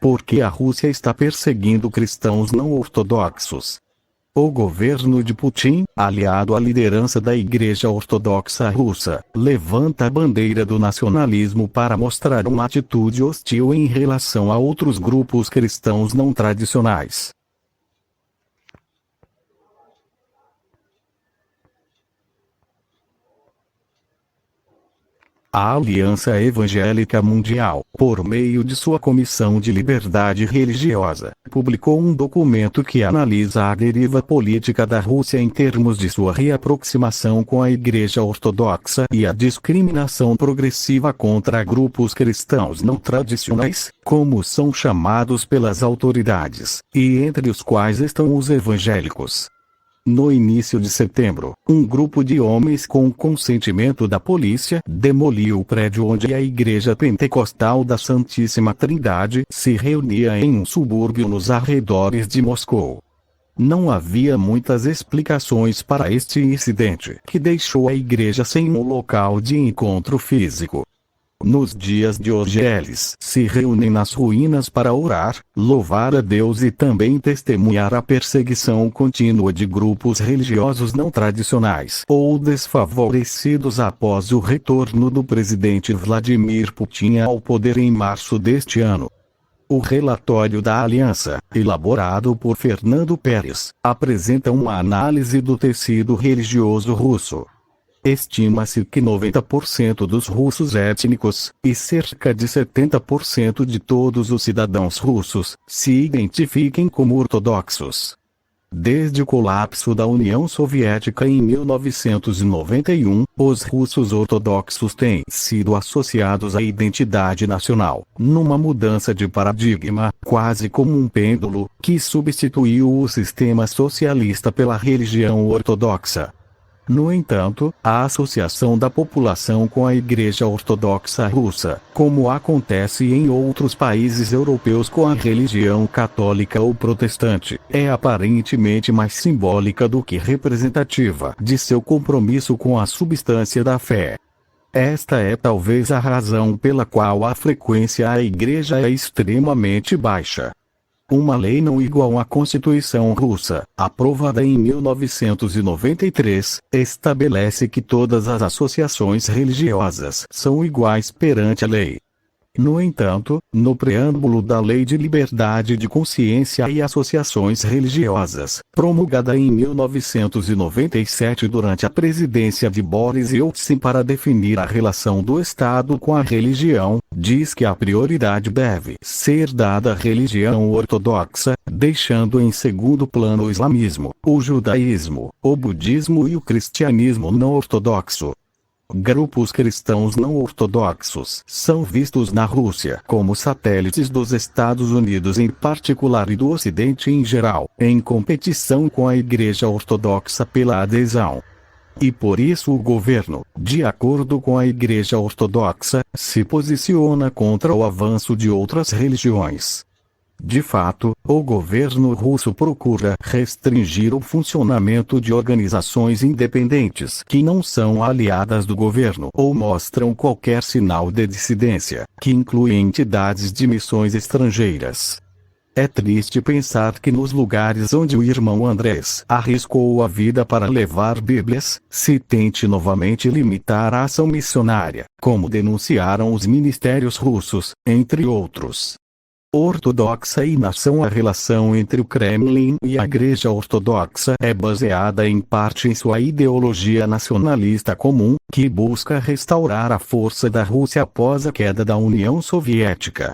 porque a Rússia está perseguindo cristãos não ortodoxos. O governo de Putin, aliado à liderança da Igreja Ortodoxa Russa, levanta a bandeira do nacionalismo para mostrar uma atitude hostil em relação a outros grupos cristãos não tradicionais. A Aliança Evangélica Mundial, por meio de sua Comissão de Liberdade Religiosa, publicou um documento que analisa a deriva política da Rússia em termos de sua reaproximação com a Igreja Ortodoxa e a discriminação progressiva contra grupos cristãos não tradicionais, como são chamados pelas autoridades, e entre os quais estão os evangélicos. No início de setembro, um grupo de homens com o consentimento da polícia demoliu o prédio onde a Igreja Pentecostal da Santíssima Trindade se reunia em um subúrbio nos arredores de Moscou. Não havia muitas explicações para este incidente, que deixou a igreja sem um local de encontro físico. Nos dias de hoje eles se reúnem nas ruínas para orar, louvar a Deus e também testemunhar a perseguição contínua de grupos religiosos não tradicionais ou desfavorecidos após o retorno do presidente Vladimir Putin ao poder em março deste ano. O relatório da Aliança, elaborado por Fernando Pérez, apresenta uma análise do tecido religioso russo. Estima-se que 90% dos russos étnicos, e cerca de 70% de todos os cidadãos russos, se identifiquem como ortodoxos. Desde o colapso da União Soviética em 1991, os russos ortodoxos têm sido associados à identidade nacional, numa mudança de paradigma, quase como um pêndulo, que substituiu o sistema socialista pela religião ortodoxa. No entanto, a associação da população com a Igreja Ortodoxa Russa, como acontece em outros países europeus com a religião católica ou protestante, é aparentemente mais simbólica do que representativa de seu compromisso com a substância da fé. Esta é talvez a razão pela qual a frequência à igreja é extremamente baixa. Uma lei não igual à Constituição russa, aprovada em 1993, estabelece que todas as associações religiosas são iguais perante a lei. No entanto, no preâmbulo da Lei de Liberdade de Consciência e Associações Religiosas, promulgada em 1997 durante a presidência de Boris Yeltsin para definir a relação do Estado com a religião, diz que a prioridade deve ser dada à religião ortodoxa, deixando em segundo plano o islamismo, o judaísmo, o budismo e o cristianismo não ortodoxo. Grupos cristãos não ortodoxos são vistos na Rússia como satélites dos Estados Unidos em particular e do Ocidente em geral, em competição com a Igreja Ortodoxa pela adesão. E por isso o governo, de acordo com a Igreja Ortodoxa, se posiciona contra o avanço de outras religiões. De fato, o governo russo procura restringir o funcionamento de organizações independentes que não são aliadas do governo ou mostram qualquer sinal de dissidência, que inclui entidades de missões estrangeiras. É triste pensar que nos lugares onde o irmão Andrés arriscou a vida para levar Bíblias, se tente novamente limitar a ação missionária, como denunciaram os ministérios russos, entre outros. Ortodoxa e nação. A relação entre o Kremlin e a Igreja Ortodoxa é baseada em parte em sua ideologia nacionalista comum, que busca restaurar a força da Rússia após a queda da União Soviética.